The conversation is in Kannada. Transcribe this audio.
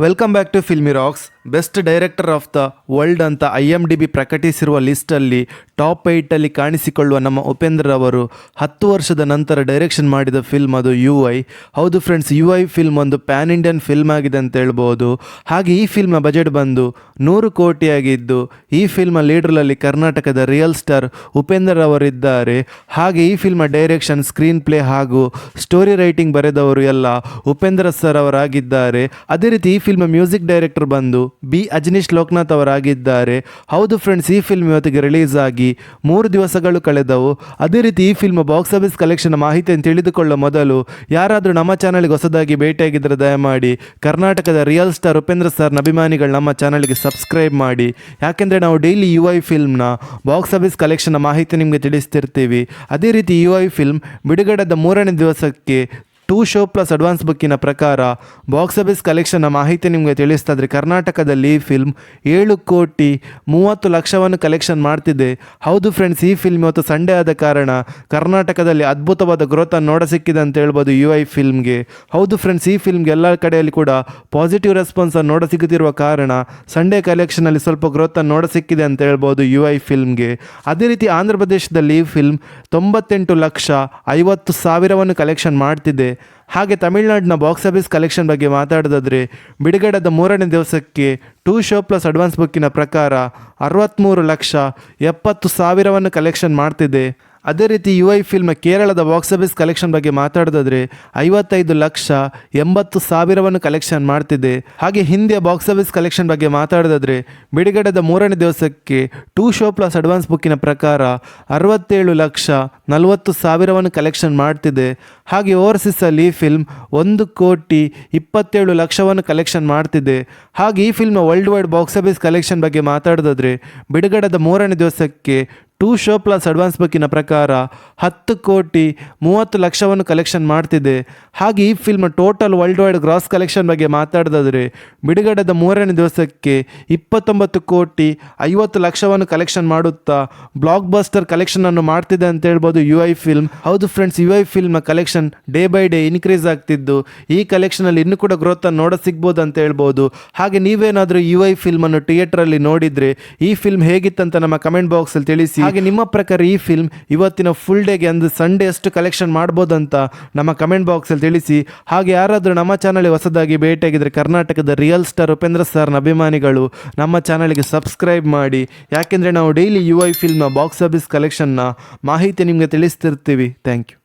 Welcome back to Filmy Rocks. Best director of the world ಅಂತ IMDb ಪ್ರಕಟಿಸಿರುವ ಲಿಸ್ಟಲ್ಲಿ ಟಾಪ್ 8ಅಲ್ಲಿ ಕಾಣಿಸಿಕೊಳ್ಳುವ ನಮ್ಮ ಉಪೇಂದ್ರ ಅವರು 10 ವರ್ಷದ ನಂತರ ಡೈರೆಕ್ಷನ್ ಮಾಡಿದ ಫಿಲ್ಮ್ ಅದು UI. ಹೌದು ಫ್ರೆಂಡ್ಸ್, UI ಫಿಲ್ಮ್ ಒಂದು ಪ್ಯಾನ್ ಇಂಡಿಯನ್ ಫಿಲ್ಮ್ ಆಗಿದೆ ಅಂತ ಹೇಳ್ಬೋದು. ಹಾಗೆ ಈ ಫಿಲ್ಮ್ನ ಬಜೆಟ್ ಬಂದು 100 ಕೋಟಿಯಾಗಿದ್ದು, ಈ ಫಿಲ್ಮ್ ಲೀಡ್ರಲ್ಲಿ ಕರ್ನಾಟಕದ ರಿಯಲ್ ಸ್ಟಾರ್ ಉಪೇಂದ್ರ ಅವರಿದ್ದಾರೆ. ಹಾಗೆ ಈ ಫಿಲ್ಮ್ ಡೈರೆಕ್ಷನ್, ಸ್ಕ್ರೀನ್ ಪ್ಲೇ ಹಾಗೂ ಸ್ಟೋರಿ ರೈಟಿಂಗ್ ಬರೆದವರು ಎಲ್ಲ ಉಪೇಂದ್ರ ಸರ್ ಅವರಾಗಿದ್ದಾರೆ. ಅದೇ ರೀತಿ ಈ ಫಿಲ್ಮ್ ಮ್ಯೂಸಿಕ್ ಡೈರೆಕ್ಟರ್ ಬಂದು B. ಅಜನೀಶ್ ಲೋಕನಾಥ್ ಅವರಾಗಿದ್ದಾರೆ. ಹೌದು ಫ್ರೆಂಡ್ಸ್, ಈ ಫಿಲ್ಮ್ ಇವತ್ತಿಗೆ ರಿಲೀಸ್ ಆಗಿ 3 ದಿವಸಗಳು ಕಳೆದವು. ಅದೇ ರೀತಿ ಈ ಫಿಲ್ಮ್ ಬಾಕ್ಸ್ ಆಫೀಸ್ ಕಲೆಕ್ಷನ್ ಮಾಹಿತಿಯನ್ನು ತಿಳಿದುಕೊಳ್ಳೋ ಮೊದಲು ಯಾರಾದರೂ ನಮ್ಮ ಚಾನಲ್ಗೆ ಹೊಸದಾಗಿ ಭೇಟಿಯಾಗಿದ್ದರೆ ದಯಮಾಡಿ ಕರ್ನಾಟಕದ ರಿಯಲ್ ಸ್ಟಾರ್ ಉಪೇಂದ್ರ ಸರ್ನ ಅಭಿಮಾನಿಗಳು ನಮ್ಮ ಚಾನಲ್ಗೆ ಸಬ್ಸ್ಕ್ರೈಬ್ ಮಾಡಿ. ಯಾಕೆಂದರೆ ನಾವು ಡೈಲಿ UI ಫಿಲ್ಮ್ನ ಬಾಕ್ಸ್ ಆಫೀಸ್ ಕಲೆಕ್ಷನ್ ಮಾಹಿತಿ ನಿಮಗೆ ತಿಳಿಸ್ತಿರ್ತೀವಿ. ಅದೇ ರೀತಿ UI ಫಿಲ್ಮ್ ಬಿಡುಗಡೆದ 3ನೇ ದಿವಸಕ್ಕೆ 2 ಶೋ ಪ್ಲಸ್ ಅಡ್ವಾನ್ಸ್ ಬುಕ್ಕಿನ ಪ್ರಕಾರ ಬಾಕ್ಸ್ ಆಫೀಸ್ ಕಲೆಕ್ಷನ್ನ ಮಾಹಿತಿ ನಿಮಗೆ ತಿಳಿಸ್ತಾದ್ರೆ ಕರ್ನಾಟಕದಲ್ಲಿ ಈ ಫಿಲ್ಮ್ 7 ಕೋಟಿ 30 ಲಕ್ಷವನ್ನು ಕಲೆಕ್ಷನ್ ಮಾಡ್ತಿದೆ. ಹೌದು ಫ್ರೆಂಡ್ಸ್, ಈ ಫಿಲ್ಮ್ ಇವತ್ತು ಸಂಡೇ ಆದ ಕಾರಣ ಕರ್ನಾಟಕದಲ್ಲಿ ಅದ್ಭುತವಾದ ಗ್ರೋತನ್ನು ನೋಡ ಸಿಕ್ಕಿದೆ ಅಂತ ಹೇಳ್ಬೋದು UI ಫಿಲ್ಮ್ಗೆ. ಹೌದು ಫ್ರೆಂಡ್ಸ್, ಈ ಫಿಲ್ಮ್ಗೆ ಎಲ್ಲ ಕಡೆಯಲ್ಲಿ ಕೂಡ ಪಾಸಿಟಿವ್ ರೆಸ್ಪಾನ್ಸನ್ನು ನೋಡ ಸಿಗುತ್ತಿರುವ ಕಾರಣ ಸಂಡೇ ಕಲೆಕ್ಷನಲ್ಲಿ ಸ್ವಲ್ಪ ಗ್ರೋತನ್ನು ನೋಡ ಸಿಕ್ಕಿದೆ ಅಂತ ಹೇಳ್ಬೋದು UI ಫಿಲ್ಮ್ಗೆ. ಅದೇ ರೀತಿ ಆಂಧ್ರ ಪ್ರದೇಶದಲ್ಲಿ ಈ ಫಿಲ್ಮ್ 98,50,000 ಕಲೆಕ್ಷನ್ ಮಾಡ್ತಿದೆ. ಹಾಗೆ ತಮಿಳುನಾಡಿನ ಬಾಕ್ಸ್ ಆಫೀಸ್ ಕಲೆಕ್ಷನ್ ಬಗ್ಗೆ ಮಾತಾಡೋದಾದರೆ ಬಿಡುಗಡೆದ 3ನೇ ದಿವಸಕ್ಕೆ 2 ಶೋ ಪ್ಲಸ್ ಅಡ್ವಾನ್ಸ್ ಬುಕ್ಕಿನ ಪ್ರಕಾರ 63,70,000 ಕಲೆಕ್ಷನ್ ಮಾಡ್ತಿದೆ. ಅದೇ ರೀತಿ UI ಫಿಲ್ಮ್ ಕೇರಳದ ಬಾಕ್ಸ್ ಆಫೀಸ್ ಕಲೆಕ್ಷನ್ ಬಗ್ಗೆ ಮಾತಾಡೋದಾದರೆ 55,80,000 ಕಲೆಕ್ಷನ್ ಮಾಡ್ತಿದೆ. ಹಾಗೆ ಹಿಂದಿಯ ಬಾಕ್ಸ್ ಆಫೀಸ್ ಕಲೆಕ್ಷನ್ ಬಗ್ಗೆ ಮಾತಾಡೋದಾದರೆ ಬಿಡುಗಡೆದ 3ನೇ ದಿವಸಕ್ಕೆ 2 ಶೋ ಪ್ಲಸ್ ಅಡ್ವಾನ್ಸ್ ಬುಕ್ಕಿನ ಪ್ರಕಾರ 67,40,000 ಕಲೆಕ್ಷನ್ ಮಾಡ್ತಿದೆ. ಹಾಗೆ ಓವರ್ಸೀಸಲ್ಲಿ ಈ ಫಿಲ್ಮ್ 1 ಕೋಟಿ 27 ಲಕ್ಷವನ್ನು ಕಲೆಕ್ಷನ್ ಮಾಡ್ತಿದೆ. ಹಾಗೆ ಈ ಫಿಲ್ಮ್ನ world wide box office collection ಬಗ್ಗೆ ಮಾತಾಡೋದಾದರೆ ಬಿಡುಗಡೆದ 3ನೇ ದಿವಸಕ್ಕೆ 2 ಶೋ ಪ್ಲಸ್ ಅಡ್ವಾನ್ಸ್ ಬುಕ್ಕಿನ ಪ್ರಕಾರ 10 ಕೋಟಿ 30 ಲಕ್ಷವನ್ನು ಕಲೆಕ್ಷನ್ ಮಾಡ್ತಿದೆ. ಹಾಗೆ ಈ film total world wide gross collection ಬಗ್ಗೆ ಮಾತಾಡೋದಾದರೆ ಬಿಡುಗಡೆದ 3ನೇ ದಿವಸಕ್ಕೆ 29 ಕೋಟಿ 50 ಲಕ್ಷವನ್ನು ಕಲೆಕ್ಷನ್ ಮಾಡುತ್ತಾ ಬ್ಲಾಕ್ ಬಸ್ಟರ್ ಕಲೆಕ್ಷನನ್ನು ಮಾಡ್ತಿದೆ ಅಂತ ಹೇಳ್ಬೋದು UI ಫಿಲ್ಮ್. ಹೌದು ಫ್ರೆಂಡ್ಸ್, UI ಫಿಲ್ಮ್ನ collection day by day increase ಆಗ್ತಿದ್ದು ಈ ಕಲೆಕ್ಷನಲ್ಲಿ ಇನ್ನೂ ಕೂಡ ಗ್ರೋತನ್ನು ನೋಡ ಸಿಗ್ಬೋದು ಅಂತ ಹೇಳ್ಬೋದು. ಹಾಗೆ ನೀವೇನಾದರೂ UI ಫಿಲ್ಮನ್ನು ಥಿಯೇಟ್ರಲ್ಲಿ ನೋಡಿದರೆ ಈ ಫಿಲ್ಮ್ ಹೇಗಿತ್ತಂತ ನಮ್ಮ ಕಮೆಂಟ್ ಬಾಕ್ಸಲ್ಲಿ ತಿಳಿಸಿ. ಹಾಗೆ ನಿಮ್ಮ ಪ್ರಕಾರ ಈ ಫಿಲ್ಮ್ ಇವತ್ತಿನ ಫುಲ್ ಡೇಗೆ ಅಂದರೆ ಸಂಡೇ ಎಷ್ಟು ಕಲೆಕ್ಷನ್ ಮಾಡ್ಬೋದಂತ ನಮ್ಮ ಕಮೆಂಟ್ ಬಾಕ್ಸಲ್ಲಿ ತಿಳಿಸಿ. ಹಾಗೆ ಯಾರಾದರೂ ನಮ್ಮ ಚಾನಲ್ಗೆ ಹೊಸದಾಗಿ ಭೇಟಿಯಾಗಿದ್ದರೆ ಕರ್ನಾಟಕದ ರಿಯಲ್ ಸ್ಟಾರ್ ಉಪೇಂದ್ರ ಸರ್ನ ಅಭಿಮಾನಿಗಳು ನಮ್ಮ ಚಾನಲ್ಗೆ ಸಬ್ಸ್ಕ್ರೈಬ್ ಮಾಡಿ. ಯಾಕೆಂದರೆ ನಾವು ಡೈಲಿ UI ಫಿಲ್ಮ್ನ ಬಾಕ್ಸ್ ಆಫೀಸ್ ಕಲೆಕ್ಷನ್ನ ಮಾಹಿತಿ ನಿಮಗೆ ತಿಳಿಸ್ತಿರ್ತೀವಿ. Thank you.